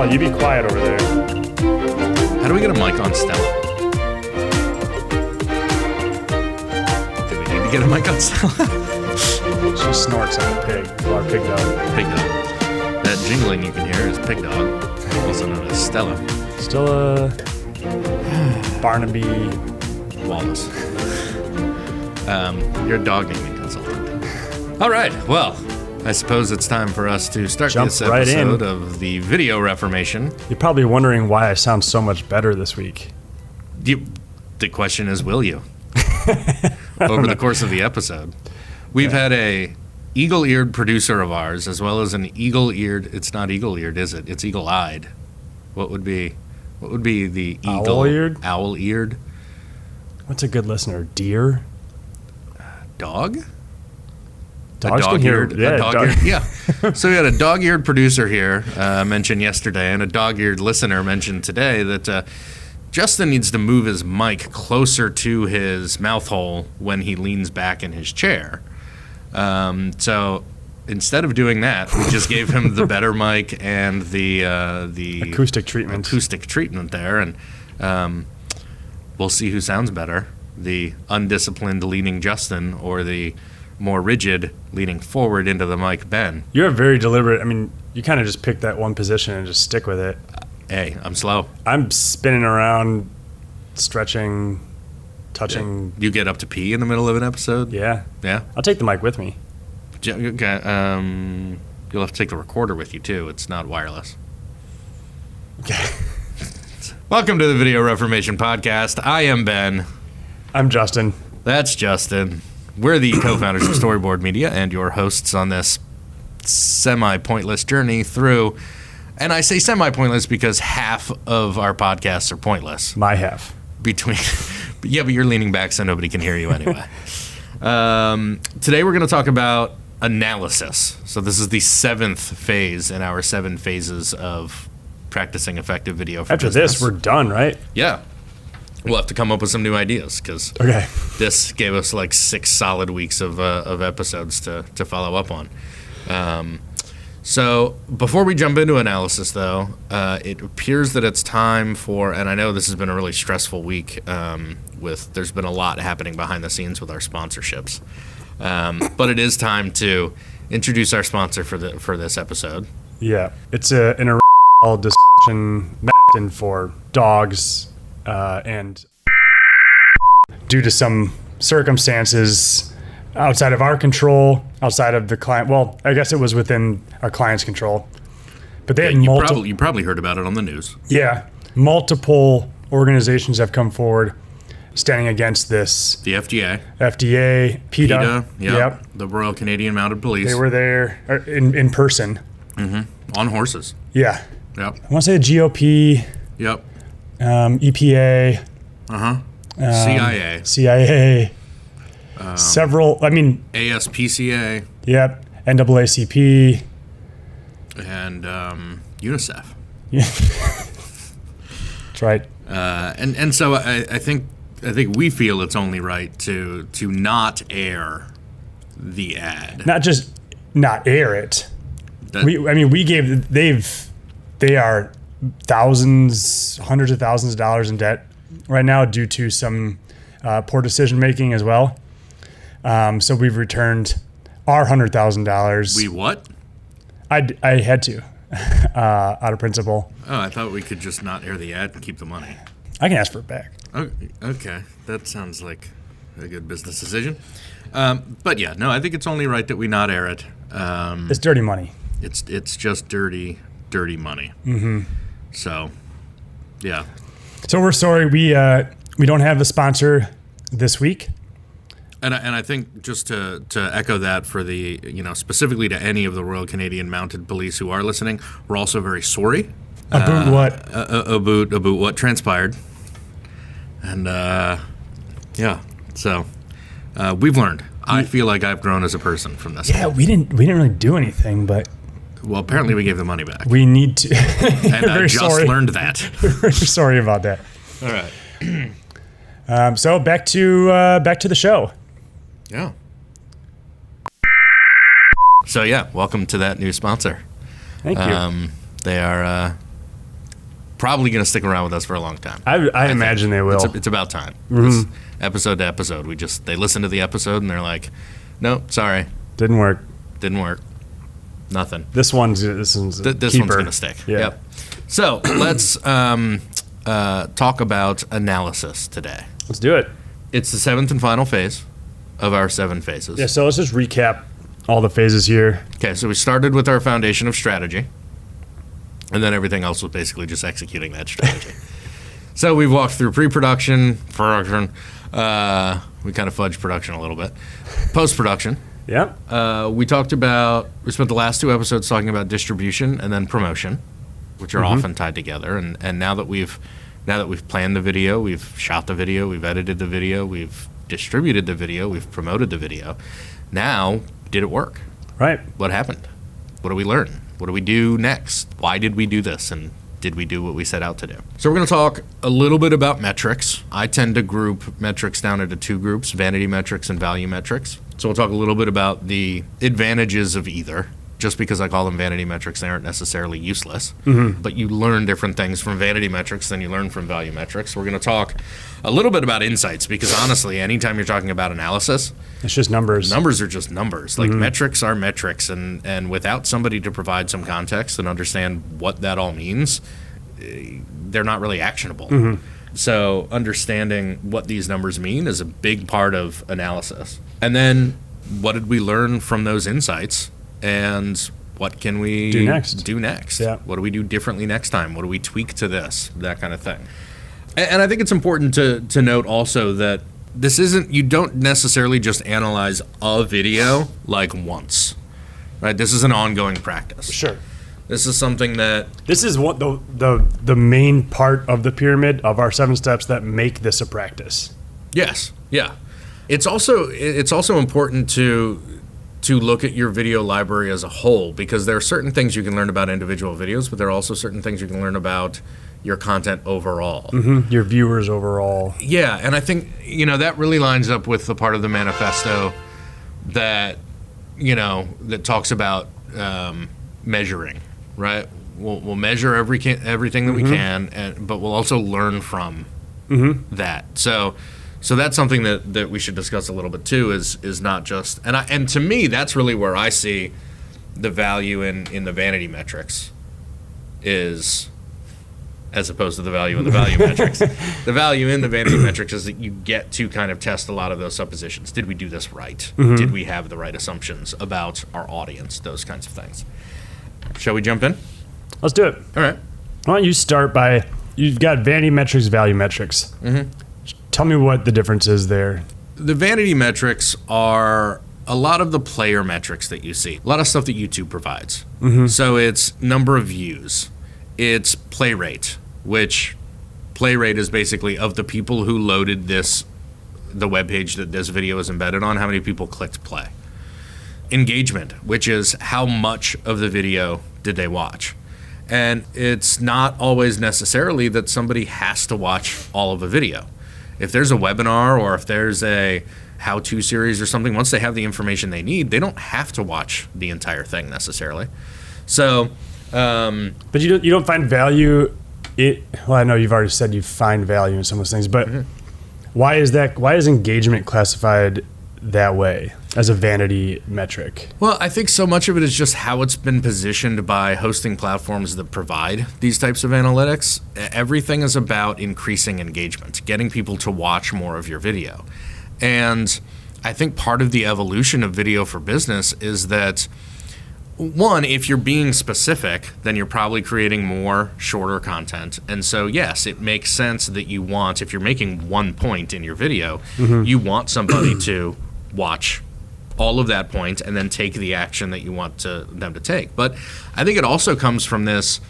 Stella, you be quiet over there. How do we get a mic on Stella? Do we need to get a mic on Stella? She snorts like a pig. Or a pig dog. Pig dog. That jingling you can hear is Pig Dog, also known as Stella. Stella Barnaby Wallace. You're a dog naming consultant. All right, well, I suppose it's time for us to start this right episode in. of the Video Reformation. You're probably wondering why I sound so much better this week. The question is, will you? Over the course of the episode. We've had a eagle-eared producer of ours, as well as an eagle-eared, it's not eagle-eared, is it? It's eagle-eyed. What would be the eagle? Owl-eared? Owl-eared. What's a good listener? Deer? Dog? Dogs can hear. Yeah, dog-eared. Yeah. So we had a dog-eared producer here mentioned yesterday, and a dog-eared listener mentioned today that Justin needs to move his mic closer to his mouth hole when he leans back in his chair. So instead of doing that, we just gave him the better mic and the acoustic treatment there, and we'll see who sounds better: the undisciplined leaning Justin or the more rigid leaning forward into the mic Ben. You're very deliberate. I mean, you kind of just pick that one position and just stick with it. Hey, I'm slow. I'm spinning around, stretching, touching. You get up to pee in the middle of an episode? Yeah. Yeah? I'll take the mic with me. Okay, you'll have to take the recorder with you, too. It's not wireless. Okay. Welcome to the Video Reformation Podcast. I am Ben. I'm Justin. That's Justin. We're the co-founders of Storyboard Media and your hosts on this semi-pointless journey through... And I say semi-pointless because half of our podcasts are pointless. My half. Yeah, but you're leaning back so nobody can hear you anyway. Today we're going to talk about analysis. So this is the 7th phase in our 7 phases of practicing effective video for business. After this, we're done, right? Yeah. We'll have to come up with some new ideas because this gave us like 6 solid weeks of episodes to follow up on. So before we jump into analysis, though, it appears that it's time for, and I know this has been a really stressful week there's been a lot happening behind the scenes with our sponsorships. But it is time to introduce our sponsor for this episode. Yeah, it's an discussion for dogs, and due to some circumstances outside of our control, outside of the client. Well, I guess it was within our client's control. But they had multiple. You probably heard about it on the news. Yeah, multiple organizations have come forward standing against this. The FDA, PETA. Yep. The Royal Canadian Mounted Police. They were there in person. Mm-hmm. On horses. Yeah. Yep. I want to say the GOP. Yep. EPA. CIA. Several, ASPCA. Yep. NAACP. And UNICEF. Yeah. That's right. And so I think we feel it's only right to not air the ad. Not just not air it. They are hundreds of thousands of dollars in debt right now due to some poor decision making as well. So we've returned our $100,000. We what? I had to, out of principle. Oh, I thought we could just not air the ad and keep the money. I can ask for it back. Okay, that sounds like a good business decision. But yeah, no, I think it's only right that we not air it. It's dirty money. It's just dirty money. Mm-hmm. So, yeah. So we're sorry we don't have a sponsor this week. And I think just to echo that for the, specifically to any of the Royal Canadian Mounted Police who are listening, we're also very sorry. About what? About what transpired. And, yeah, so we've learned. I feel like I've grown as a person from this. Yeah, we didn't really do anything, but... Well, apparently we gave the money back. We need to... And I just learned that. We're sorry about that. All right. So back to the show. Yeah. So yeah, welcome to that new sponsor. Thank you. They are probably going to stick around with us for a long time. I imagine they will. It's about time. Mm-hmm. Episode to episode, they listen to the episode and they're like, nope, sorry, Didn't work. Nothing. This one's This one's going to stick. Yeah. Yep. So let's talk about analysis today. Let's do it. It's the 7th and final phase of our 7 phases. Yeah, so let's just recap all the phases here. Okay, so we started with our foundation of strategy, and then everything else was basically just executing that strategy. So we've walked through pre-production, production, we kind of fudged production a little bit, post-production. Yeah. We spent the last 2 episodes talking about distribution and then promotion, which are often tied together. And now that we've planned the video, we've shot the video, we've edited the video, we've distributed the video, we've promoted the video. Now, did it work? Right. What happened? What do we learn? What do we do next? Why did we do this? And did we do what we set out to do? So we're going to talk a little bit about metrics. I tend to group metrics down into 2 groups, vanity metrics and value metrics. So we'll talk a little bit about the advantages of either. Just because I call them vanity metrics, they aren't necessarily useless. Mm-hmm. But you learn different things from vanity metrics than you learn from value metrics. We're going to talk a little bit about insights because honestly, anytime you're talking about analysis, it's just numbers. Numbers are just numbers. Like metrics are metrics. And without somebody to provide some context and understand what that all means, they're not really actionable. Mm-hmm. So understanding what these numbers mean is a big part of analysis. And then what did we learn from those insights? And what can we do next? Yeah. What do we do differently next time? What do we tweak to this? That kind of thing. And I think it's important to note also that this isn't, you don't necessarily just analyze a video like once, right? This is an ongoing practice. Sure. This is something that... This is what the main part of the pyramid of our 7 steps that make this a practice. Yes. Yeah. It's also important to look at your video library as a whole because there are certain things you can learn about individual videos, but there are also certain things you can learn about your content overall. Mm-hmm. Your viewers overall. Yeah, and I think, that really lines up with the part of the manifesto that, that talks about measuring, right? We'll measure everything that we can, but we'll also learn from that. So that's something that we should discuss a little bit too. Is not just and to me that's really where I see the value in the vanity metrics is, as opposed to the value in the value metrics. The value in the vanity metrics is that you get to kind of test a lot of those suppositions. Did we do this right? Did we have the right assumptions about our audience? Those kinds of things. Shall we jump in? Let's do it. All right. Why don't you start by, you've got vanity metrics, value metrics. Mm-hmm. Tell me what the difference is there. The vanity metrics are a lot of the player metrics that you see. A lot of stuff that YouTube provides. Mm-hmm. So it's number of views. It's play rate, which play rate is basically of the people who loaded the webpage that this video is embedded on, how many people clicked play. Engagement, which is how much of the video did they watch. And it's not always necessarily that somebody has to watch all of a video. If there's a webinar or if there's a how-to series or something, once they have the information they need, they don't have to watch the entire thing necessarily. So, but you don't find value. Well, I know you've already said you find value in some of those things, but why is that? Why is engagement classified that way as a vanity metric? Well, I think so much of it is just how it's been positioned by hosting platforms that provide these types of analytics. Everything is about increasing engagement, getting people to watch more of your video. And I think part of the evolution of video for business is that, one, if you're being specific, then you're probably creating more shorter content. And so, yes, it makes sense that you want, if you're making one point in your video, you want somebody to watch all of that point and then take the action that you want them to take. But I think it also comes from this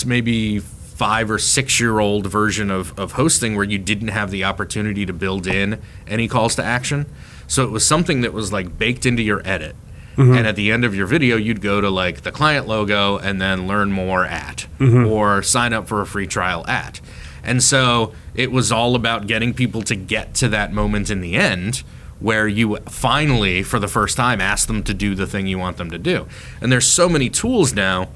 maybe 5 or 6 year old version of hosting where you didn't have the opportunity to build in any calls to action. So it was something that was like baked into your edit. And at the end of your video, you'd go to like the client logo and then learn more at, or sign up for a free trial at. And so it was all about getting people to get to that moment in the end where you finally, for the first time, ask them to do the thing you want them to do. And there's so many tools now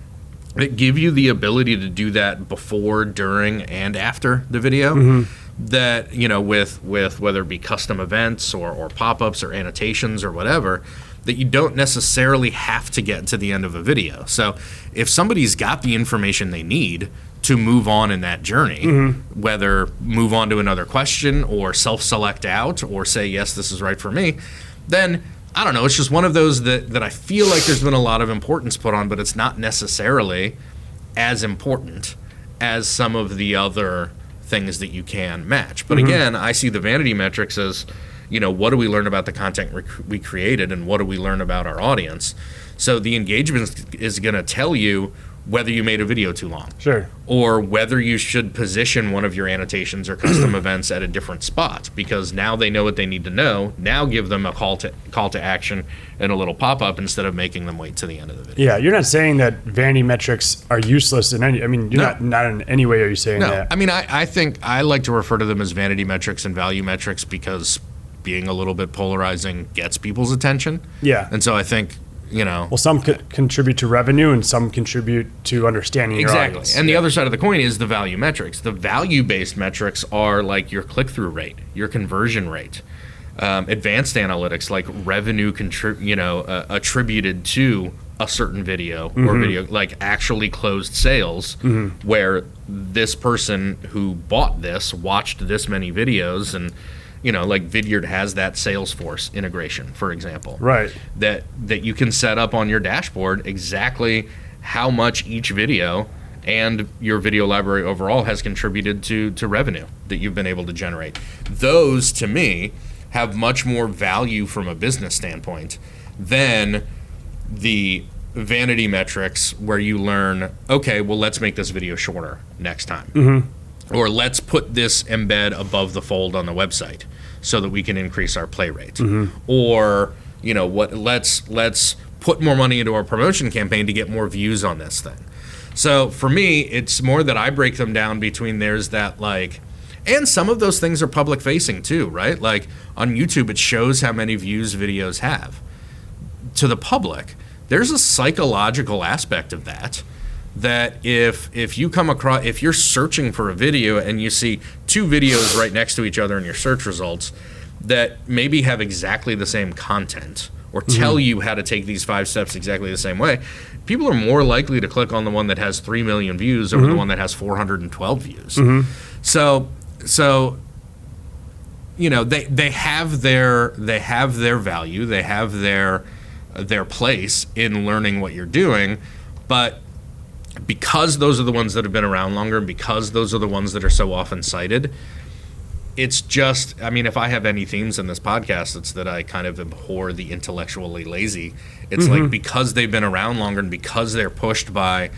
that give you the ability to do that before, during, and after the video. That, you know, with whether it be custom events or pop-ups or annotations or whatever, that you don't necessarily have to get to the end of a video. So if somebody's got the information they need to move on in that journey, whether move on to another question or self-select out or say, yes, this is right for me, then I don't know, it's just one of those that I feel like there's been a lot of importance put on, but it's not necessarily as important as some of the other things that you can match. But again, I see the vanity metrics as, you know, what do we learn about the content we created and what do we learn about our audience? So the engagement is going to tell you whether you made a video too long. Sure. Or whether you should position one of your annotations or custom events at a different spot, because now they know what they need to know. Now give them a call to action and a little pop-up instead of making them wait to the end of the video. Yeah, you're not saying that vanity metrics are useless in any, I mean, you're not in any way are you saying that. I mean, I think I like to refer to them as vanity metrics and value metrics because being a little bit polarizing gets people's attention. Yeah. And so I think, you know, well, some contribute to revenue and some contribute to understanding your audience. And the other side of the coin is the value metrics. The value-based metrics are like your click-through rate, your conversion rate, advanced analytics like revenue attributed to a certain video or video, like actually closed sales, where this person who bought this watched this many videos and, you know, like Vidyard has that Salesforce integration, for example. Right. That you can set up on your dashboard exactly how much each video and your video library overall has contributed to revenue that you've been able to generate. Those, to me, have much more value from a business standpoint than the vanity metrics where you learn, okay, well, let's make this video shorter next time. Or let's put this embed above the fold on the website so that we can increase our play rate. Or, you know, let's put more money into our promotion campaign to get more views on this thing. So for me, it's more that I break them down between there's that like, and some of those things are public facing too, right? Like on YouTube, it shows how many views videos have. To the public, there's a psychological aspect of that if you come across, if you're searching for a video and you see two videos right next to each other in your search results that maybe have exactly the same content or tell you how to take these 5 steps exactly the same way, people are more likely to click on the one that has 3 million views over the one that has 412 views. So you know, they have their value, they have their place in learning what you're doing, but because those are the ones that have been around longer and because those are the ones that are so often cited, it's just, I mean, if I have any themes in this podcast, it's that I kind of abhor the intellectually lazy. It's like because they've been around longer and because they're pushed by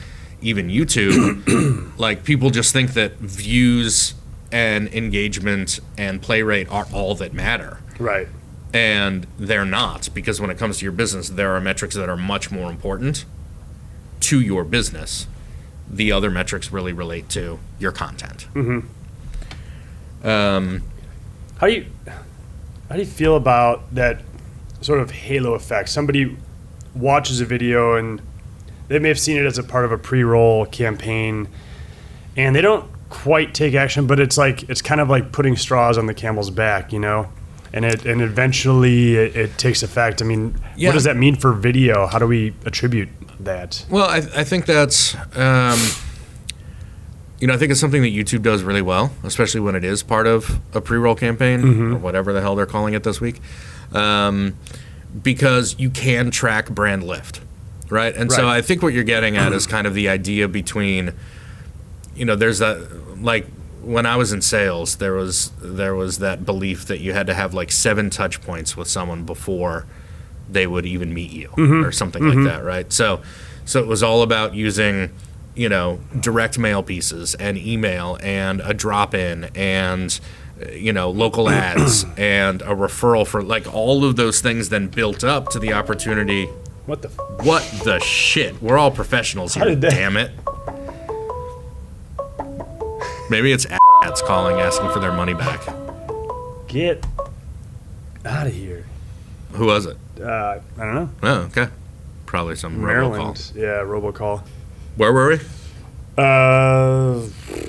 even YouTube, like people just think that views and engagement and play rate are all that matter. Right. And they're not, because when it comes to your business, there are metrics that are much more important to your business. The other metrics really relate to your content. How do you feel about that sort of halo effect? Somebody watches a video and they may have seen it as a part of a pre-roll campaign and they don't quite take action, but it's kind of like putting straws on the camel's back, you know? And eventually it takes effect. I mean, what does that mean for video? How do we attribute that? Well, I think that's, you know, I think it's something that YouTube does really well, especially when it is part of a pre-roll campaign or whatever the hell they're calling it this week, because you can track brand lift, right? And so I think what you're getting at is kind of the idea between, you know, there's that, like, when I was in sales, there was that belief that you had to have like 7 touch points with someone before they would even meet you or something like that, right? So it was all about using, you know, direct mail pieces and email and a drop-in and, you know, local ads and a referral for, like, all of those things then built up to the opportunity. What the shit? We're all professionals here, damn it. Maybe it's ads calling, asking for their money back. Get out of here. Who was it? I don't know. Oh, okay. Probably some Maryland. robocall. Yeah, robocall. Where were we?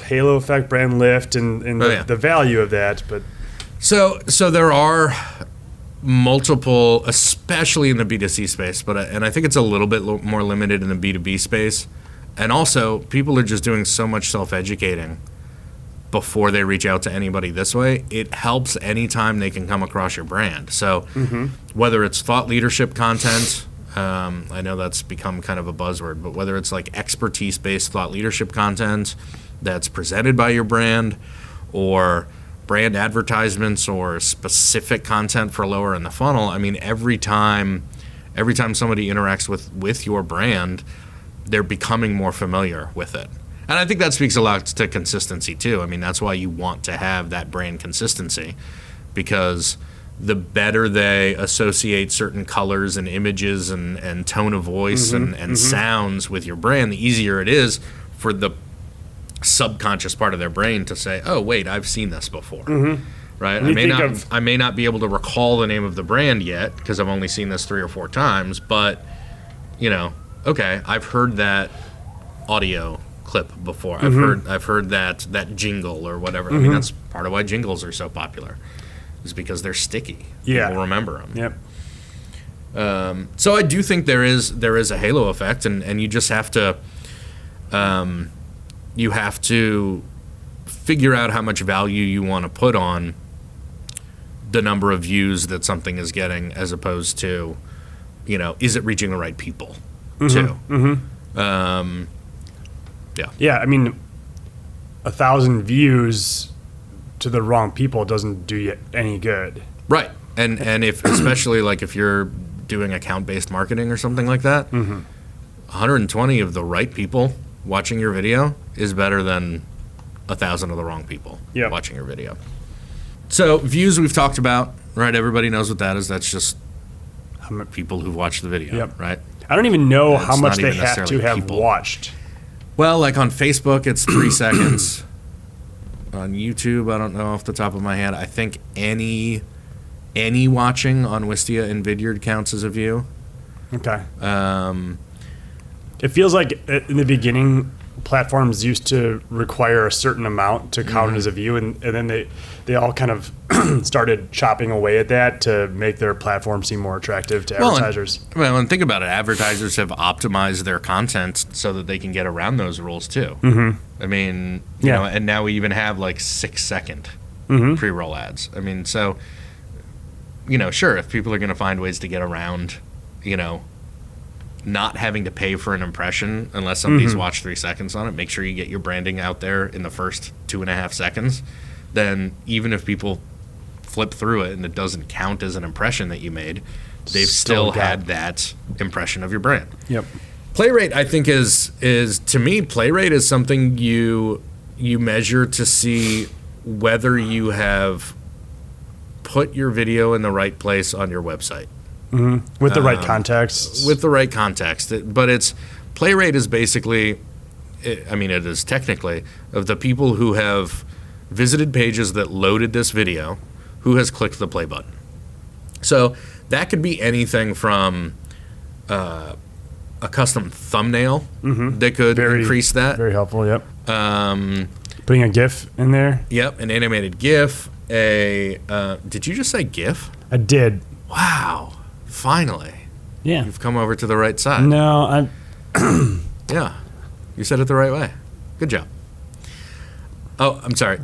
Halo effect, brand lift, and the value of that. But so there are multiple, especially in the B2C space, and I think it's a little bit more limited in the B2B space. And also, people are just doing so much self-educating before they reach out to anybody this way. It helps anytime they can come across your brand. So whether it's thought leadership content, I know that's become kind of a buzzword, but whether it's like expertise-based thought leadership content that's presented by your brand, or brand advertisements or specific content for lower in the funnel, I mean, every time somebody interacts with your brand, they're becoming more familiar with it. And I think that speaks a lot to consistency too. I mean, that's why you want to have that brand consistency, because the better they associate certain colors and images and tone of voice and sounds with your brand, the easier it is for the subconscious part of their brain to say, oh, wait, I've seen this before. Right? I may not be able to recall the name of the brand yet because I've only seen this 3 or 4 times, but, okay, I've heard that audio clip before. I've heard that jingle or whatever. I mean, that's part of why jingles are so popular, is because they're sticky. Yeah. People remember them. Yep. So I do think there is a halo effect, and you just have to figure out how much value you want to put on the number of views that something is getting, as opposed to, is it reaching the right people too? Yeah, I mean, 1,000 views to the wrong people doesn't do you any good. Right. And if, especially like if you're doing account-based marketing or something like that, 120 of the right people watching your video is better than 1,000 of the wrong people watching your video. So views we've talked about, right? Everybody knows what that is. That's just people who've watched the video, right? I don't even know how much they have to have watched. Well, like on Facebook, it's 3 seconds. On YouTube, I don't know off the top of my head. I think any watching on Wistia and Vidyard counts as a view. Okay. It feels like in the beginning, platforms used to require a certain amount to count as a view, and then they all kind of started chopping away at that to make their platform seem more attractive to advertisers. And think about it. Advertisers have optimized their content so that they can get around those rules too. I mean, you know, and now we even have like 6-second pre-roll ads. I mean, so, sure, if people are going to find ways to get around, not having to pay for an impression unless somebody's watched 3 seconds on it, make sure you get your branding out there in the first 2.5 seconds. Then even if people flip through it and it doesn't count as an impression that you made, they've still had that impression of your brand. Yep. Play rate, I think, is to me, play rate is something you measure to see whether you have put your video in the right place on your website. With the right context. With the right context. But play rate is basically, it is technically, of the people who have visited pages that loaded this video, who has clicked the play button. So that could be anything from a custom thumbnail that could increase that. Very helpful, yep. Putting a GIF in there. Yep, an animated GIF. Did you just say GIF? I did. Wow. Finally. Yeah. You've come over to the right side. No, Yeah. You said it the right way. Good job. Oh, I'm sorry.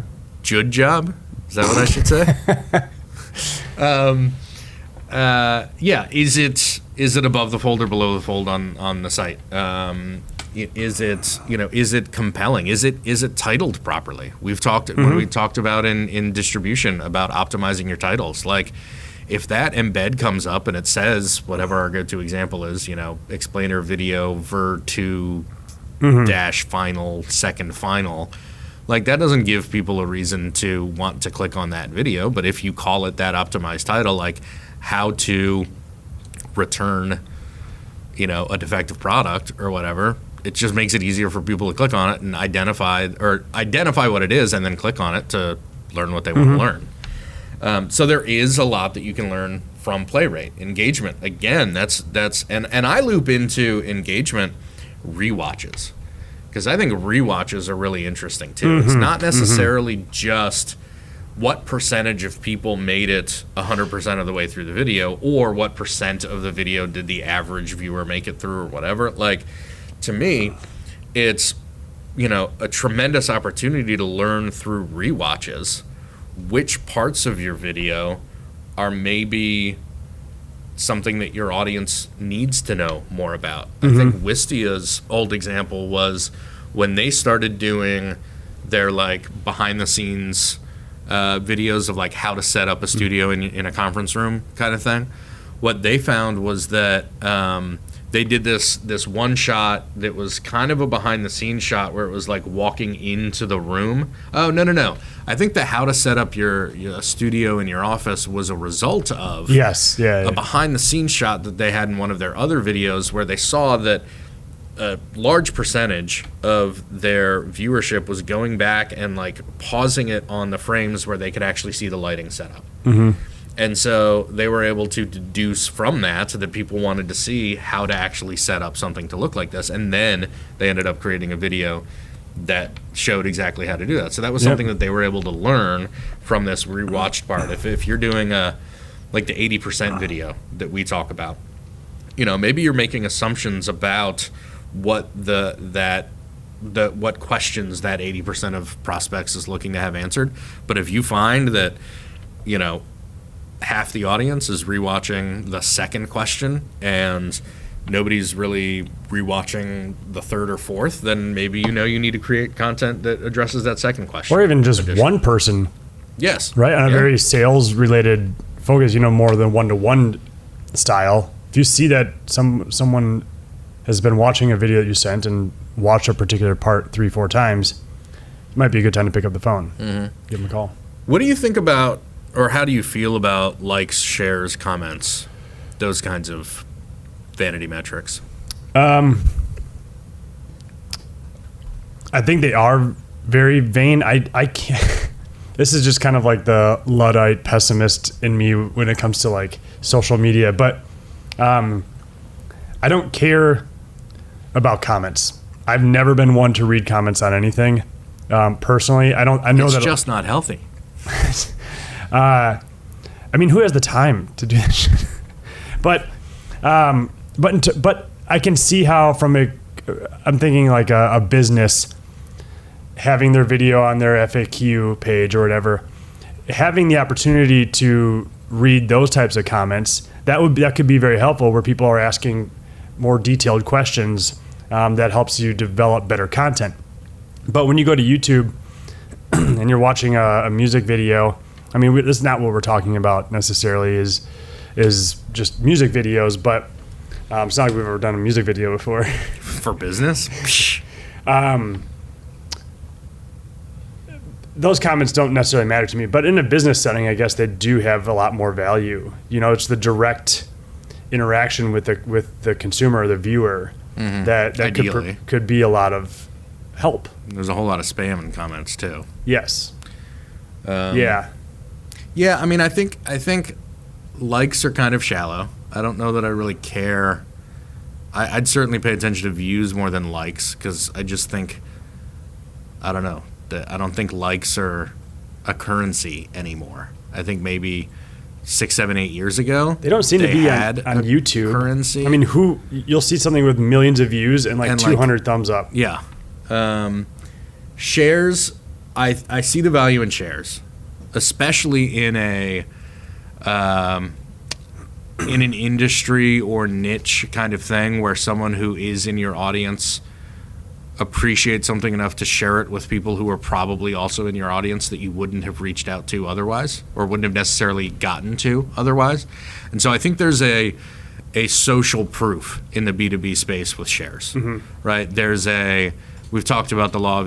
Good job? Is that what I should say? Yeah. Is it above the fold or below the fold on the site? Is it compelling? Is it titled properly? We've talked when we talked about in distribution about optimizing your titles. Like, if that embed comes up and it says whatever our go-to example is, explainer video ver2 dash final second final, like that doesn't give people a reason to want to click on that video. But if you call it that optimized title, like how to return, a defective product or whatever, it just makes it easier for people to click on it and identify what it is and then click on it to learn what they want to learn. So there is a lot that you can learn from play rate. Engagement, again, that's and I loop into engagement rewatches. because I think rewatches are really interesting too. It's not necessarily just what percentage of people made it 100% of the way through the video, or what percent of the video did the average viewer make it through, or whatever. Like, to me, it's, a tremendous opportunity to learn through rewatches which parts of your video are maybe something that your audience needs to know more about. I think Wistia's old example was when they started doing their like behind the scenes videos of like how to set up a studio in a conference room kind of thing. What they found was that they did this one shot that was kind of a behind the scenes shot where it was like walking into the room. Oh, no. I think the how to set up your studio in your office was a result of a behind the scenes shot that they had in one of their other videos where they saw that a large percentage of their viewership was going back and like pausing it on the frames where they could actually see the lighting setup. And so they were able to deduce from that that people wanted to see how to actually set up something to look like this. And then they ended up creating a video that showed exactly how to do that. So that was something that they were able to learn from this rewatched part. If you're doing like the 80% video that we talk about, maybe you're making assumptions about what what questions that 80% of prospects is looking to have answered. But if you find that, half the audience is rewatching the second question and nobody's really rewatching the third or fourth, then maybe you need to create content that addresses that second question. Or even just one person. Yes. Right? On a very sales-related focus, more than one-to-one style. If you see that someone has been watching a video that you sent and watched a particular part 3-4 times, it might be a good time to pick up the phone. Give them a call. What do you think about, or how do you feel about likes, shares, comments, those kinds of vanity metrics? I think they are very vain. I can't. This is just kind of like the Luddite pessimist in me when it comes to like social media, but I don't care about comments. I've never been one to read comments on anything. Personally, I know it's that just not healthy. Who has the time to do that shit? But I can see how I'm thinking like a business having their video on their FAQ page or whatever, having the opportunity to read those types of comments, that could be very helpful where people are asking more detailed questions that helps you develop better content. But when you go to YouTube and you're watching a music video, this is not what we're talking about necessarily is just music videos, but it's not like we've ever done a music video before. For business? Those comments don't necessarily matter to me, but in a business setting, I guess they do have a lot more value. It's the direct interaction with the consumer or the viewer that could be a lot of help. There's a whole lot of spam in comments too. Yes. Yeah, I think likes are kind of shallow. I don't know that I really care. I'd certainly pay attention to views more than likes because I just think, I don't know, that I don't think likes are a currency anymore. I think maybe 6, 7, 8 years ago they don't seem to be on YouTube currency. You'll see something with millions of views and 200 thumbs up. Yeah. Shares, I see the value in shares, especially in an industry or niche kind of thing where someone who is in your audience appreciates something enough to share it with people who are probably also in your audience that you wouldn't have reached out to otherwise or wouldn't have necessarily gotten to otherwise. And so I think there's a social proof in the B2B space with shares, right? We've talked about the law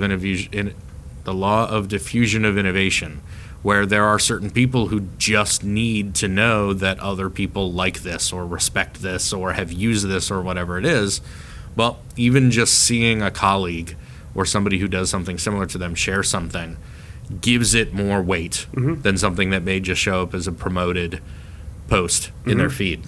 of diffusion of innovation, where there are certain people who just need to know that other people like this or respect this or have used this or whatever it is. Well, even just seeing a colleague or somebody who does something similar to them share something gives it more weight than something that may just show up as a promoted post in their feed.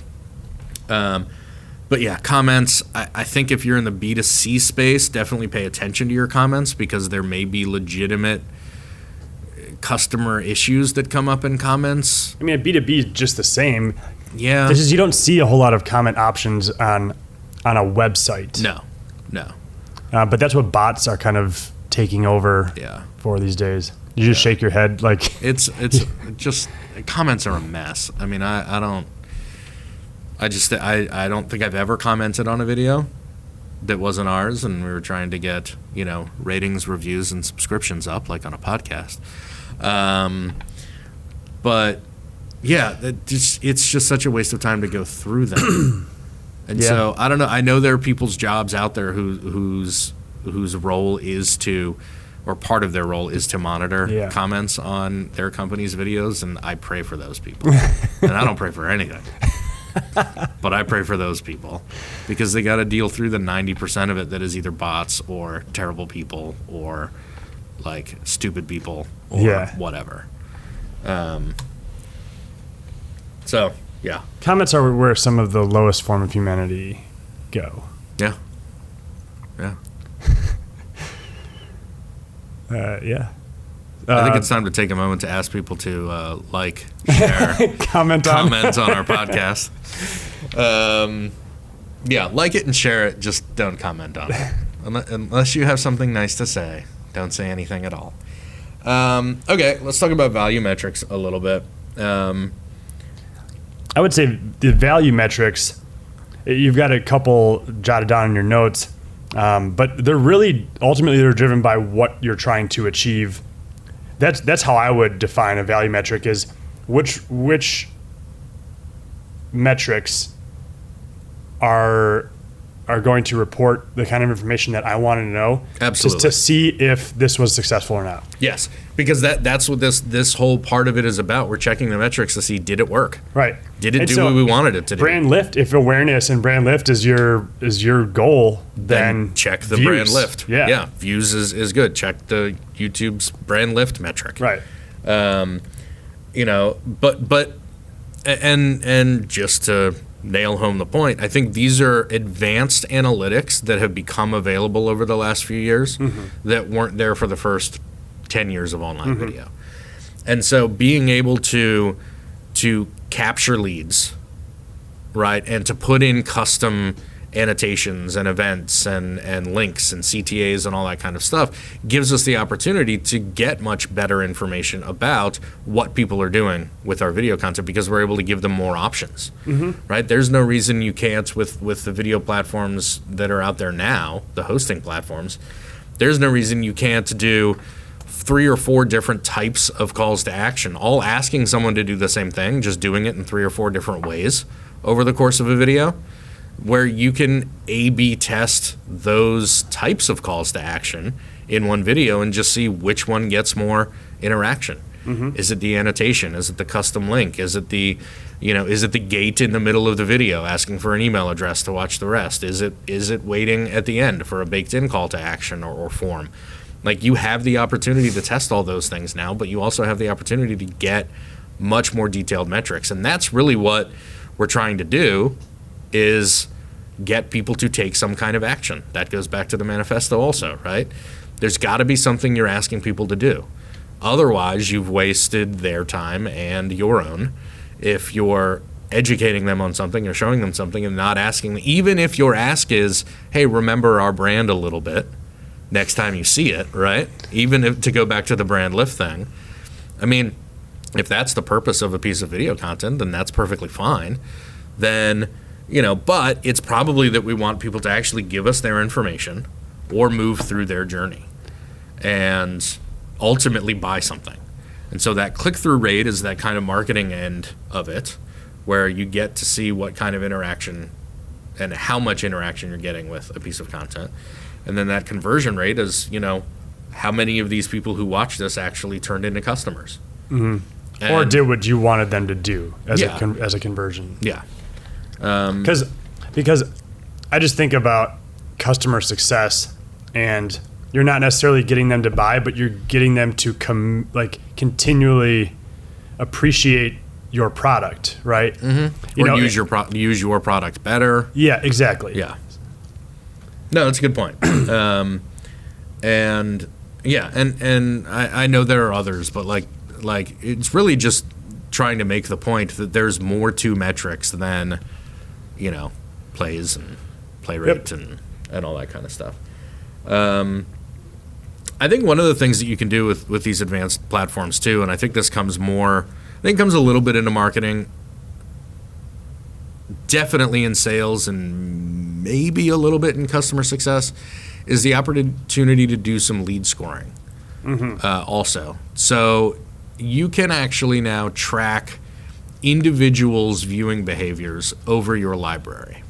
But yeah, comments, I think if you're in the B2C space, definitely pay attention to your comments because there may be legitimate customer issues that come up in comments. I mean, at B2B is just the same. Yeah. This is, you don't see a whole lot of comment options on a website. No. But that's what bots are kind of taking over for these days. You just shake your head like... It's just, comments are a mess. I mean, I don't think I've ever commented on a video that wasn't ours and we were trying to get, ratings, reviews, and subscriptions up like on a podcast. But yeah, it's just such a waste of time to go through them. And so I don't know. I know there are people's jobs out there whose role is to, or part of their role is to monitor comments on their company's videos, and I pray for those people. And I don't pray for anything. But I pray for those people because they got to deal through the 90% of it that is either bots or terrible people or like stupid people or whatever. So, yeah. Comments are where some of the lowest form of humanity go. Yeah. I think it's time to take a moment to ask people to like, share, comment on our podcast. Like it and share it. Just don't comment on it. Unless you have something nice to say, don't say anything at all. Okay, let's talk about value metrics a little bit. I would say the value metrics, you've got a couple jotted down in your notes, but they're really, ultimately, they're driven by what you're trying to achieve. That's how I would define a value metric, is which metrics are going to report the kind of information that I want to know. Absolutely. Just to see if this was successful or not. Yes, because that's what this whole part of it is about. We're checking the metrics to see, did it work? Right. Did it do what we wanted it to do? Brand lift, if awareness and brand lift is your goal, then check the views. Brand lift. Yeah. Views is good. Check the YouTube's brand lift metric. Right. But just to nail home the point, I think these are advanced analytics that have become available over the last few years that weren't there for the first 10 years of online video. And so being able to capture leads, right, and to put in custom annotations and events and links and CTAs and all that kind of stuff gives us the opportunity to get much better information about what people are doing with our video content because we're able to give them more options, right? There's no reason you can't with the video platforms that are out there now, the hosting platforms, there's no reason you can't do 3 or 4 different types of calls to action, all asking someone to do the same thing, just doing it in 3 or 4 different ways over the course of a video, where you can A/B test those types of calls to action in one video and just see which one gets more interaction. Is it the annotation? Is it the custom link? Is it the gate in the middle of the video asking for an email address to watch the rest? Is it waiting at the end for a baked-in call to action or form? Like, you have the opportunity to test all those things now, but you also have the opportunity to get much more detailed metrics. And that's really what we're trying to do, is get people to take some kind of action. That goes back to the manifesto also, right? There's got to be something you're asking people to do. Otherwise, you've wasted their time and your own if you're educating them on something or showing them something and not asking them, even if your ask is, hey, remember our brand a little bit next time you see it, right? Even if, to go back to the brand lift thing, I mean, if that's the purpose of a piece of video content, then that's perfectly fine. Then, but it's probably that we want people to actually give us their information or move through their journey and ultimately buy something. And so that click-through rate is that kind of marketing end of it, where you get to see what kind of interaction and how much interaction you're getting with a piece of content. And then that conversion rate is, how many of these people who watch this actually turned into customers. Or did what you wanted them to do as a conversion. Yeah. Because I just think about customer success, and you're not necessarily getting them to buy, but you're getting them to continually appreciate your product, right? Mm-hmm. Or use your product better. Yeah, exactly. Yeah. No, that's a good point. And I know there are others, but like it's really just trying to make the point that there's more to metrics than, plays and play rate and all that kind of stuff. I think one of the things that you can do with these advanced platforms too, and I think this comes comes a little bit into marketing, definitely in sales and maybe a little bit in customer success, is the opportunity to do some lead scoring also. So you can actually now track individuals' viewing behaviors over your library.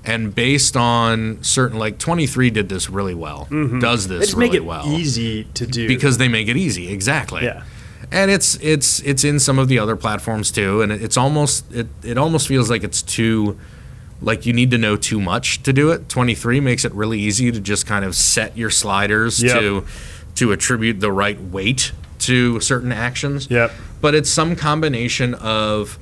And based on certain, like 23 did this really well, does this really well. They just make it easy to do. Because they make it easy, exactly. Yeah. And it's in some of the other platforms too, and it almost feels like it's too, like you need to know too much to do it. 23 makes it really easy to just kind of set your sliders to attribute the right weight to certain actions. Yep. But it's some combination of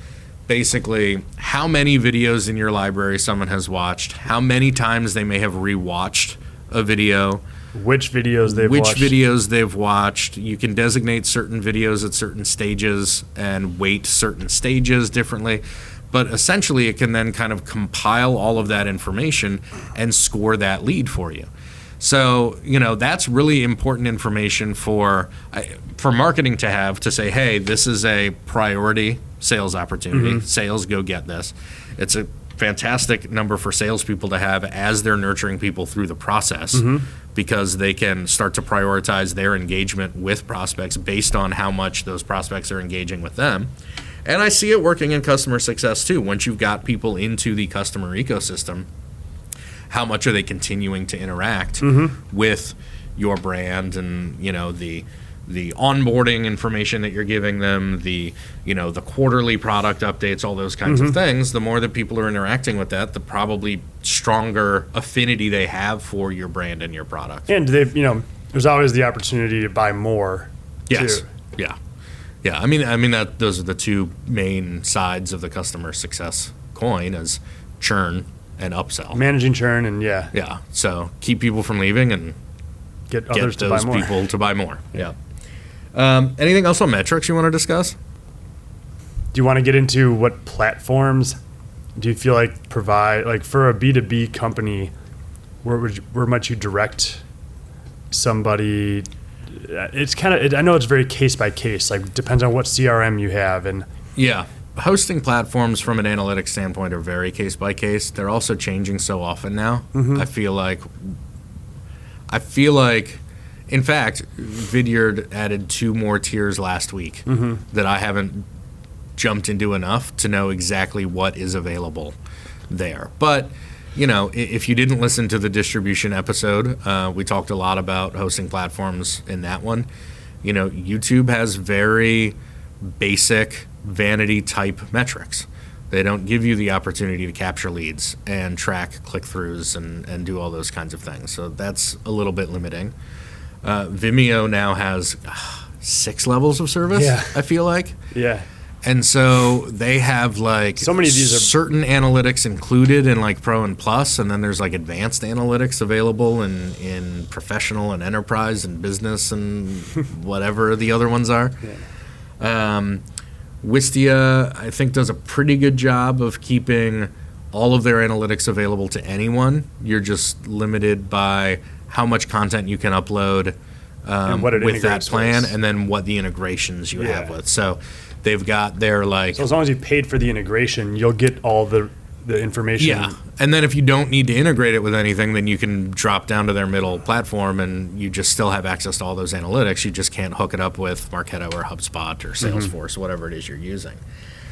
basically how many videos in your library someone has watched, how many times they may have rewatched a video, which videos they've watched. You can designate certain videos at certain stages and weight certain stages differently. But essentially, it can then kind of compile all of that information and score that lead for you. So, that's really important information for marketing to have, to say, hey, this is a priority sales opportunity. Sales, go get this. It's a fantastic number for salespeople to have as they're nurturing people through the process, because they can start to prioritize their engagement with prospects based on how much those prospects are engaging with them. And I see it working in customer success too. Once you've got people into the customer ecosystem, how much are they continuing to interact with your brand, and the onboarding information that you're giving them, the quarterly product updates, all those kinds of things. The more that people are interacting with that, the probably stronger affinity they have for your brand and your product. And there's always the opportunity to buy more. Yes. Too. Yeah. I mean that those are the two main sides of the customer success coin, as churn and upsell. Managing churn and Yeah. So keep people from leaving and get others to buy more. People to buy more. Yeah. Anything else on metrics you want to discuss? Do you want to get into what platforms do you feel like provide, like for a B2B company, where might you direct somebody? It's kind of, I know it's very case by case, like depends on what CRM you have. And yeah, hosting platforms from an analytics standpoint are very case by case. They're also changing so often now. I feel like, in fact, Vidyard added 2 more tiers last week that I haven't jumped into enough to know exactly what is available there. But, if you didn't listen to the distribution episode, we talked a lot about hosting platforms in that one. YouTube has very basic vanity type metrics. They don't give you the opportunity to capture leads and track click-throughs and do all those kinds of things. So that's a little bit limiting. Vimeo now has 6 levels of service, I feel like. Yeah. And so they have like so many of these are certain analytics included in like Pro and Plus, and then there's like advanced analytics available in professional and enterprise and business and whatever the other ones are. Wistia, I think, does a pretty good job of keeping all of their analytics available to anyone. You're just limited by how much content you can upload with that plan, and then what the integrations you have with. So they've got their like. So as long as you paid for the integration, you'll get all the information. Yeah, and then if you don't need to integrate it with anything, then you can drop down to their middle platform, and you just still have access to all those analytics. You just can't hook it up with Marketo or HubSpot or Salesforce, whatever it is you're using.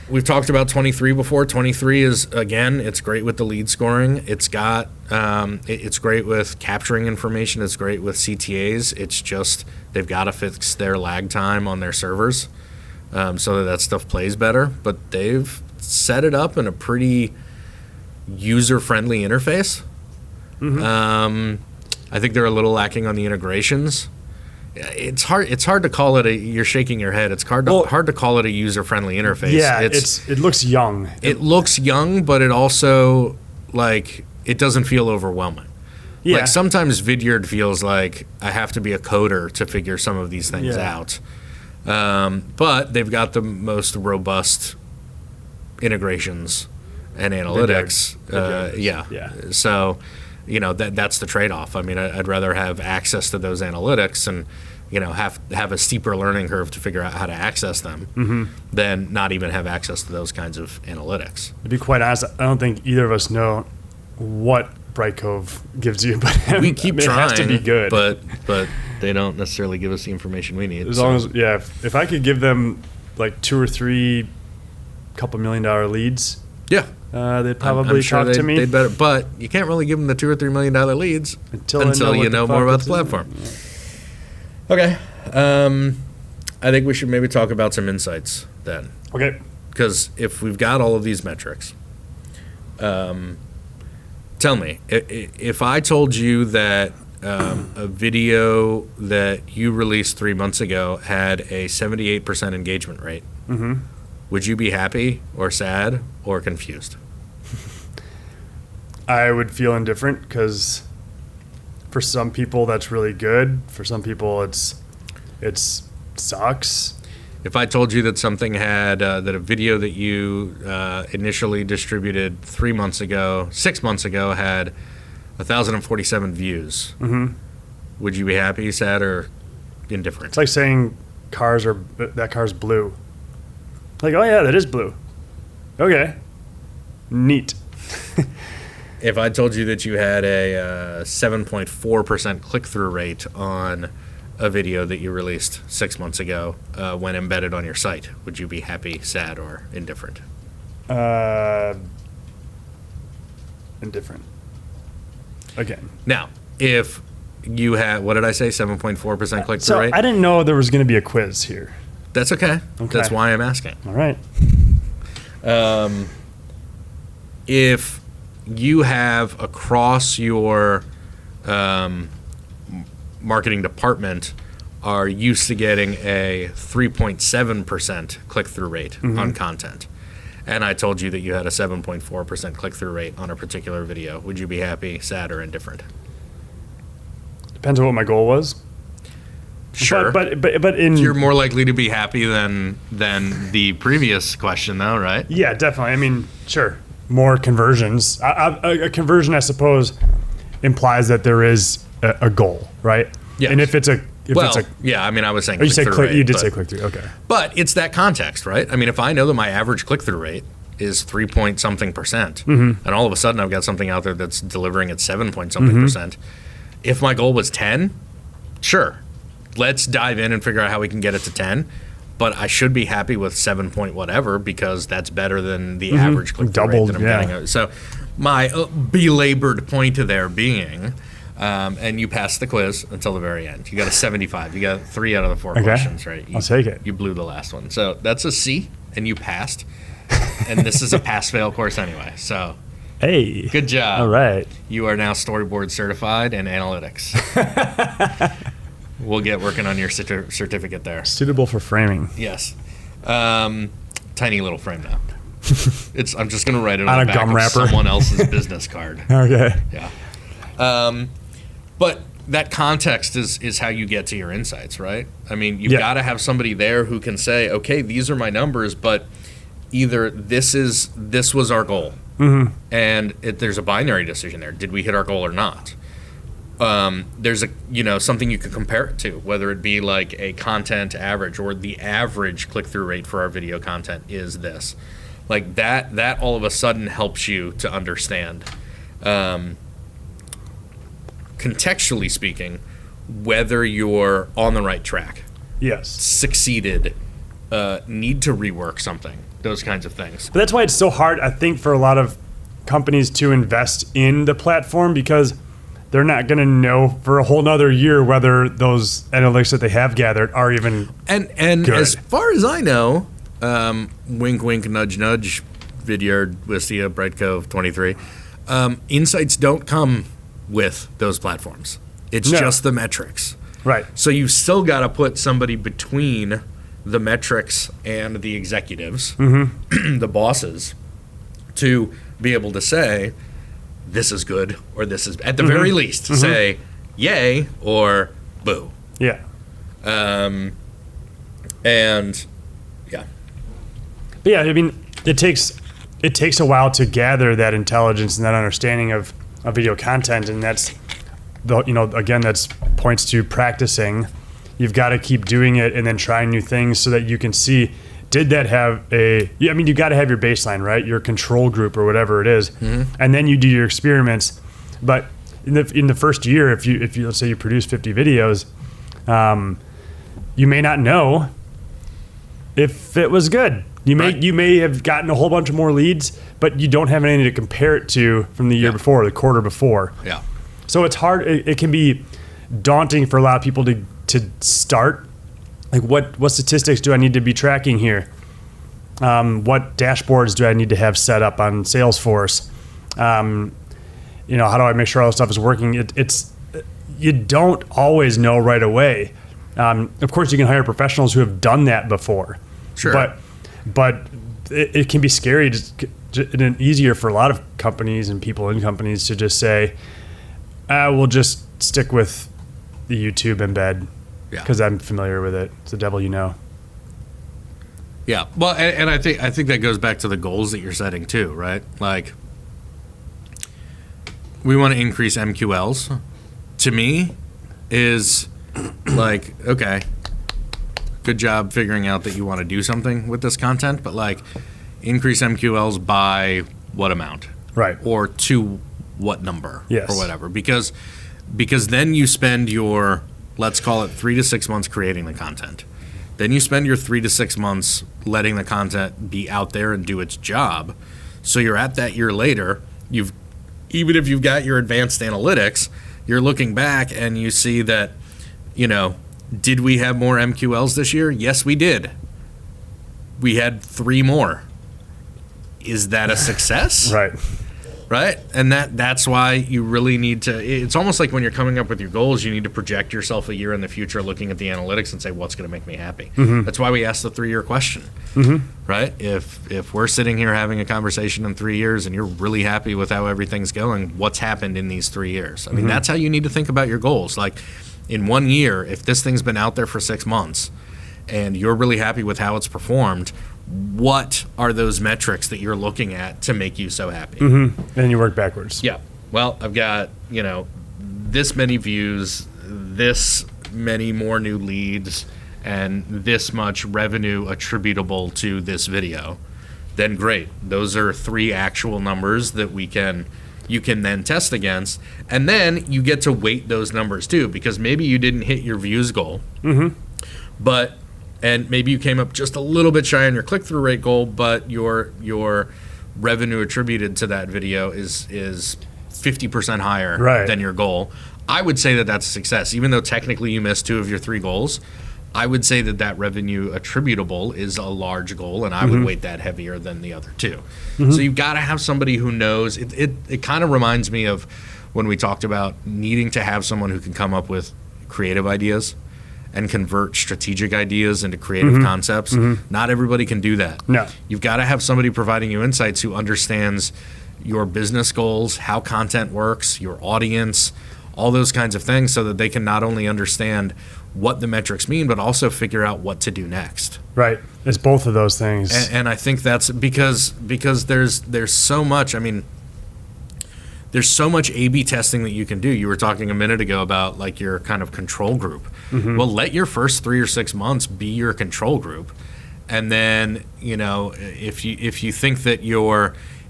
We've talked about 23 before. 23 is, again, it's great with the lead scoring. It's got, it's great with capturing information. It's great with CTAs. It's just they've got to fix their lag time on their servers so that stuff plays better. But they've set it up in a pretty user-friendly interface. I think they're a little lacking on the integrations. It's hard to call it you're shaking your head. It's hard to call it a user-friendly interface. Yeah, it looks young. It looks young, but it also, like, it doesn't feel overwhelming. Yeah. Like, sometimes Vidyard feels like I have to be a coder to figure some of these things out. But they've got the most robust integrations and analytics. Yeah. So, that's the trade-off. I mean, I'd rather have access to those analytics and, have a steeper learning curve to figure out how to access them than not even have access to those kinds of analytics. To be quite honest, I don't think either of us know what Brightcove gives you, but we keep trying. It has to be good, but they don't necessarily give us the information we need. As long as if I could give them like 2 or 3 couple $1 million leads, they'd probably talk to me. They'd better, but you can't really give them the $2 or $3 million leads until you know more about the platform. Yeah. Okay, I think we should maybe talk about some insights then. Okay, because if we've got all of these metrics. Tell me, if I told you that a video that you released 3 months ago had a 78% engagement rate, would you be happy or sad or confused? I would feel indifferent because for some people that's really good. For some people it sucks. If I told you that something had that a video that you initially distributed 6 months ago had 1,047 views, would you be happy, sad, or indifferent? It's like saying that car's blue. Like, oh yeah, that is blue. Okay, neat. If I told you that you had a 7.4% click-through rate on a video that you released 6 months ago when embedded on your site, would you be happy, sad, or indifferent? Indifferent. Again. Now, if you had, what did I say, 7.4% click-through rate? I didn't know there was going to be a quiz here. That's okay. That's why I'm asking. All right. If you have across your marketing department are used to getting a 3.7% click-through rate on content, and I told you that you had a 7.4% click-through rate on a particular video, would you be happy, sad, or indifferent? Depends on what my goal was. Sure, but you're more likely to be happy than the previous question, though, right? Yeah, definitely. I mean, sure, more conversions. A conversion, I suppose, implies that there is a goal, right? Yeah. And if it's a yeah, I mean, I was saying you said you did say click-through, okay. But it's that context, right? I mean, if I know that my average click-through rate is 3-point-something%, and all of a sudden I've got something out there that's delivering at 7-point-something%, if my goal was 10, sure, let's dive in and figure out how we can get it to 10. But I should be happy with 7-point-whatever because that's better than the average click-through rate that I'm getting. So my belabored point there being, and you passed the quiz until the very end. You got a 75. You got 3 out of the 4 questions, right? I'll take it. You blew the last one. So that's a C, and you passed. And this is a pass-fail course anyway. So hey, good job. All right. You are now storyboard certified in analytics. We'll get working on your certificate there. Suitable for framing. Yes. Tiny little frame now. I'm just going to write it on a the back gum of wrapper. Someone else's business card. Okay. Yeah. But that context is how you get to your insights, right? I mean, you've got to have somebody there who can say, okay, these are my numbers, but either this was our goal, and there's a binary decision there. Did we hit our goal or not? There's something you could compare it to, whether it be like a content average or the average click-through rate for our video content is this. Like that all of a sudden helps you to understand, contextually speaking, whether you're on the right track. Yes. Succeeded, need to rework something, those kinds of things. But that's why it's so hard, I think, for a lot of companies to invest in the platform because they're not going to know for a whole nother year whether those analytics that they have gathered are even and good. As far as I know, wink, wink, nudge, nudge, Vidyard, Wistia, Brightcove, 23, insights don't come with those platforms. It's just the metrics. Right. So you've still got to put somebody between the metrics and the executives, the bosses, to be able to say, this is good, or this is, at the very least, say, yay, or boo. Yeah. And, yeah. But yeah, I mean, it takes a while to gather that intelligence and that understanding of video content, and that's, again, that's points to practicing. You've got to keep doing it and then trying new things so that you can see, did that have you got to have your baseline, right? Your control group or whatever it is. And then you do your experiments. But in the first year, if you let's say you produce 50 videos, you may not know if it was good. You may have gotten a whole bunch of more leads, but you don't have anything to compare it to from the year before, the quarter before. Yeah. So it's hard. It can be daunting for a lot of people to start. Like, what statistics do I need to be tracking here? What dashboards do I need to have set up on Salesforce? How do I make sure all this stuff is working? You don't always know right away. Of course, you can hire professionals who have done that before. Sure. But it can be scary and easier for a lot of companies and people in companies to just say, we'll just stick with the YouTube embed because I'm familiar with it. It's the devil you know. Yeah. Well, and I think that goes back to the goals that you're setting too, right? Like, we want to increase MQLs. To me, is like, okay, good job figuring out that you want to do something with this content, but like, increase MQLs by what amount? Right. Or to what number? Yes. Or whatever. Because then you spend your, let's call it 3 to 6 months creating the content. Then you spend your 3 to 6 months letting the content be out there and do its job. So you're at that year later, even if you've got your advanced analytics, you're looking back and you see that, did we have more MQLs this year? Yes, we did. We had 3 more. Is that a success? Right. Right? And that's why you really need to, it's almost like when you're coming up with your goals, you need to project yourself a year in the future looking at the analytics and say, what's going to make me happy? That's why we ask the 3-year question, right? If we're sitting here having a conversation in 3 years and you're really happy with how everything's going, what's happened in these 3 years? I mean, that's how you need to think about your goals. Like, in 1 year, if this thing's been out there for 6 months and you're really happy with how it's performed, what are those metrics that you're looking at to make you so happy? And you work backwards. Yeah. Well, I've got, this many views, this many more new leads, and this much revenue attributable to this video. Then great. Those are 3 actual numbers that you can then test against. And then you get to weight those numbers too, because maybe you didn't hit your views goal. And maybe you came up just a little bit shy on your click-through rate goal, but your revenue attributed to that video is 50% higher than your goal. I would say that that's a success. Even though technically you missed 2 of your 3 goals, I would say that revenue attributable is a large goal, and I would weight that heavier than the other 2. So you've got to have somebody who knows. It kind of reminds me of when we talked about needing to have someone who can come up with creative ideas and convert strategic ideas into creative concepts. Not everybody can do that. No. You've got to have somebody providing you insights who understands your business goals, how content works, your audience, all those kinds of things, so that they can not only understand what the metrics mean, but also figure out what to do next. Right. It's both of those things. And I think that's because there's so much, there's so much A/B testing that you can do. You were talking a minute ago about like your kind of control group. Well, let your first 3 or 6 months be your control group. And then, if you think that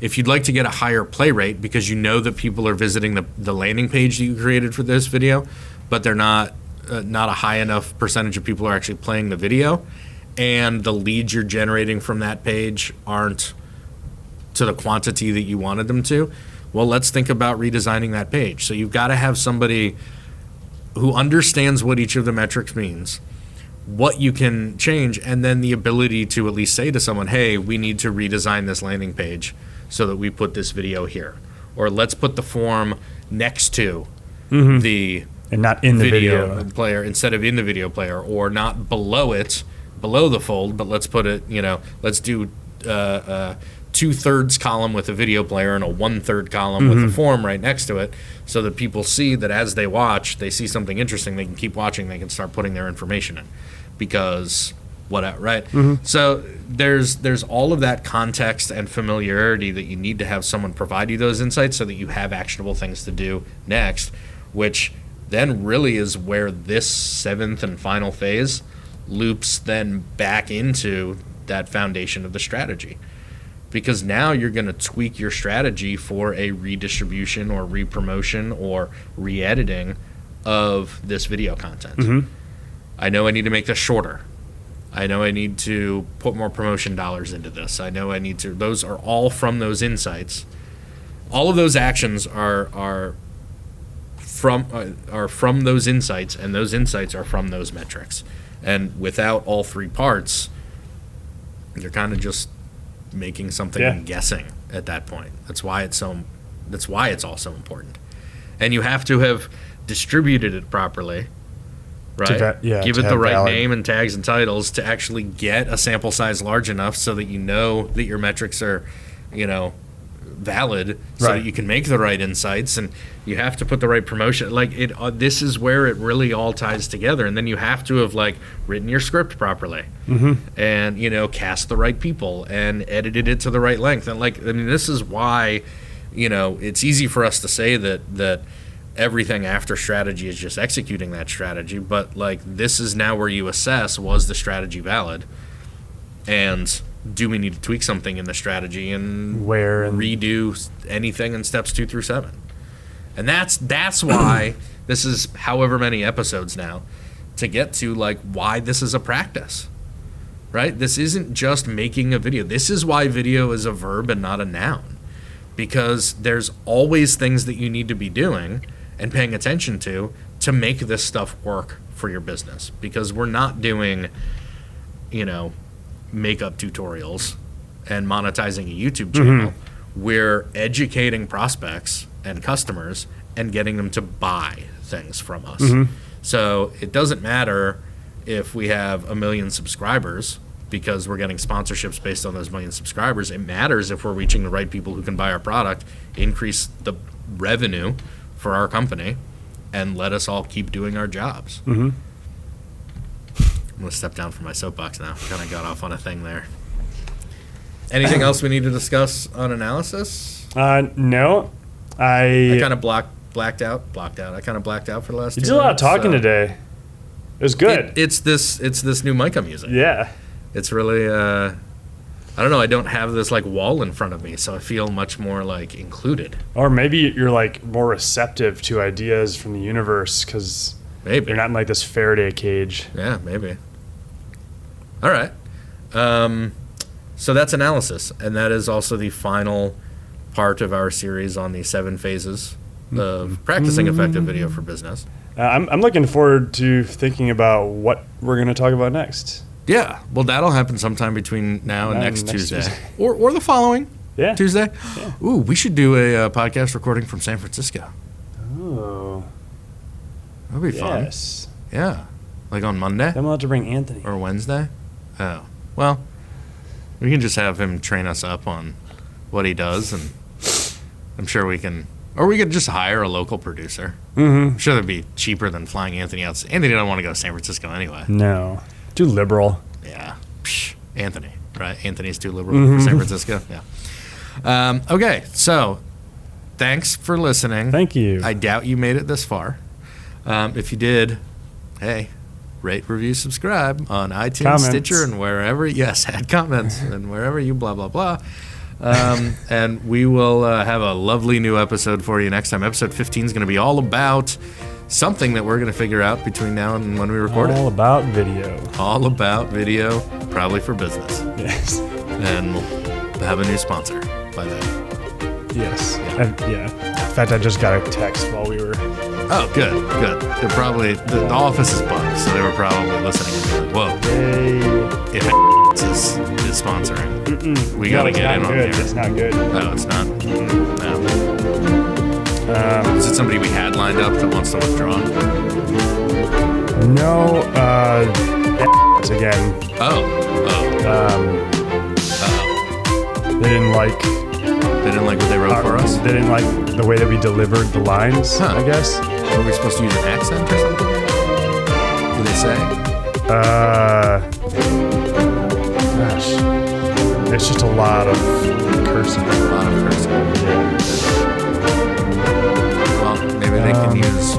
if you'd like to get a higher play rate because you know that people are visiting the landing page that you created for this video, but they're not a high enough percentage of people are actually playing the video, and the leads you're generating from that page aren't to the quantity that you wanted them to, well, let's think about redesigning that page. So you've got to have somebody who understands what each of the metrics means, what you can change, and then the ability to at least say to someone, hey, we need to redesign this landing page so that we put this video here. Or let's put the form next to the And not in the video. player instead of in the video player, or not below the fold, but let's put it, let's do 2/3 column with a video player and a 1/3 column with a form right next to it, so that people see that as they watch, they see something interesting, they can keep watching, they can start putting their information in, because whatever, right? So there's all of that context and familiarity that you need to have someone provide you those insights so that you have actionable things to do next, which then really is where this 7th and final phase loops then back into that foundation of the strategy. Because now you're going to tweak your strategy for a redistribution or repromotion or re-editing of this video content. I know I need to make this shorter. I know I need to put more promotion dollars into this. I know I need to. Those are all from those insights. All of those actions are from those insights, and those insights are from those metrics. And without all three parts, you're kind of just making something and guessing at that point. That's why it's all so important. And you have to have distributed it properly, right? Give it the right name and tags and titles to actually get a sample size large enough so that you know that your metrics are, valid, so that you can make the right insights, and you have to put the right promotion. This is where it really all ties together. And then you have to have written your script properly, and cast the right people and edited it to the right length. And this is why, it's easy for us to say that everything after strategy is just executing that strategy, but this is now where you assess, was the strategy valid, and do we need to tweak something in the strategy and redo anything in steps 2 through 7? And that's why this is however many episodes now to get to why this is a practice, right? This isn't just making a video. This is why video is a verb and not a noun, because there's always things that you need to be doing and paying attention to make this stuff work for your business. Because we're not doing, makeup tutorials and monetizing a YouTube channel. We're educating prospects and customers and getting them to buy things from us. So it doesn't matter if we have 1 million subscribers, because we're getting sponsorships based on those 1 million subscribers. It matters if we're reaching the right people who can buy our product, increase the revenue for our company, and let us all keep doing our jobs. I'm going to step down from my soapbox now. Kind of got off on a thing there. Anything else we need to discuss on analysis? No. I kind of blacked out. I kind of blacked out for the last 2 minutes. You did a lot of talking today. It was good. It's this new Micah music. Yeah. It's really, I don't know, I don't have this wall in front of me, so I feel much more included. Or maybe you're more receptive to ideas from the universe, because maybe you're not in this Faraday cage. Yeah, maybe. All right. So that's analysis, and that is also the final part of our series on the 7 phases of practicing effective video for business. I'm looking forward to thinking about what we're going to talk about next. Yeah, well, that'll happen sometime between now and next Tuesday. Or the following Tuesday. Yeah. Ooh, we should do a podcast recording from San Francisco. Oh. That'll be fun. Yes. Yeah. On Monday? Then we'll have to bring Anthony. Or Wednesday? Oh. Well, we can just have him train us up on what he does, and I'm sure we can... Or we could just hire a local producer. I'm sure that'd be cheaper than flying Anthony out. Anthony don't want to go to San Francisco anyway. No. Too liberal. Yeah. Psh, Anthony, right? Anthony's too liberal for San Francisco. Yeah. Okay, so thanks for listening. Thank you. I doubt you made it this far. If you did, hey, rate, review, subscribe on iTunes, comments. Stitcher, and wherever. Yes, add comments and wherever you blah, blah, blah. And we will have a lovely new episode for you next time. Episode 15 is going to be all about something that we're going to figure out between now and when we record it. All about video. All about video, probably for business. Yes. And we'll have a new sponsor by then. Yes. Yeah. In fact, I just got a text while we were... Oh, good. They're probably... The office is bugged, so they were probably listening and being like, whoa. If is sponsoring, we got to get in on here. It's not good. Oh, it's not? No. Is it somebody we had lined up that wants to withdraw? No, again. Oh. They didn't like what they wrote for us? They didn't like the way that we delivered the lines, I guess. Were we supposed to use an accent or something? What did they say? Gosh. It's just a lot of cursing. A lot of cursing. Yeah. Well, maybe they can use